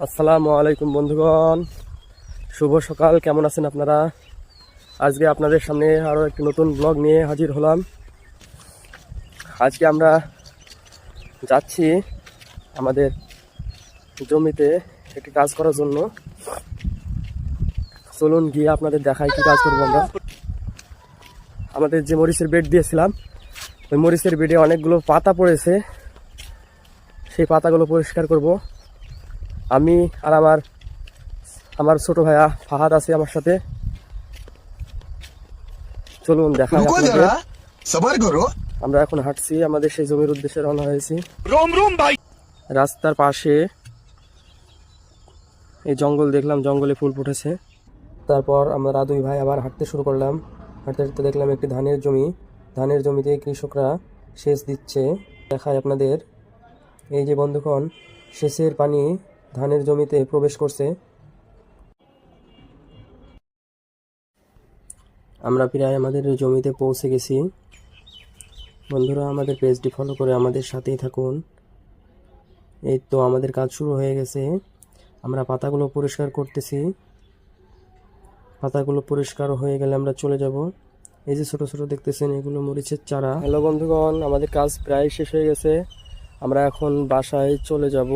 আসসালামু আলাইকুম বন্ধুগণ, শুভ সকাল। কেমন আছেন আপনারা? আজকে আপনাদের সামনে আরও একটি নতুন ব্লগ নিয়ে হাজির হলাম। আজকে আমরা যাচ্ছি আমাদের জমিতে একটি কাজ করার জন্য। চলুন গিয়ে আপনাদের দেখাই কি কাজ করবো আমরা। আমাদের যে মরিচের বেড দিয়েছিলাম, ওই মরিচের বেডে অনেকগুলো পাতা পড়েছে। সেই পাতাগুলো পরিষ্কার করব। আমি আর আমার ছোট ভাইয়া ফাহাদ আছে আমার সাথে। চলুন দেখাই আপনাদের। সবার করো। আমরা এখন হাঁটছি, আমাদের সেই জমির উদ্দেশ্যে রওনা হয়েছি। রোম রোম ভাই। রাস্তার পাশে এই জঙ্গল দেখলাম, জঙ্গলে ফুল ফুটেছে। তারপর আমরা দুই ভাই আবার হাঁটতে শুরু করলাম। হাঁটতে হাঁটতে দেখলাম একটি ধানের জমি। ধানের জমিতে কৃষকরা সেচ দিচ্ছে। দেখায় আপনাদের, এই যে বন্ধুগণ, সেচের পানি ধানের জমিতে প্রবেশ করছে। আমরা প্রায় আমাদের জমিতে পৌঁছে গেছি। বন্ধুরা, আমাদের পেজটি ফলো করে আমাদের সাথেই থাকুন। এই তো আমাদের কাজ শুরু হয়ে গেছে। আমরা পাতাগুলো পরিষ্কার করতেছি। পাতাগুলো পরিষ্কার হয়ে গেলে আমরা চলে যাব। এই যে ছোট ছোট দেখতেছেন, এগুলো মরিচের চারা। হ্যালো বন্ধুগণ, আমাদের কাজ প্রায় শেষ হয়ে গেছে। আমরা এখন বাসায় চলে যাব।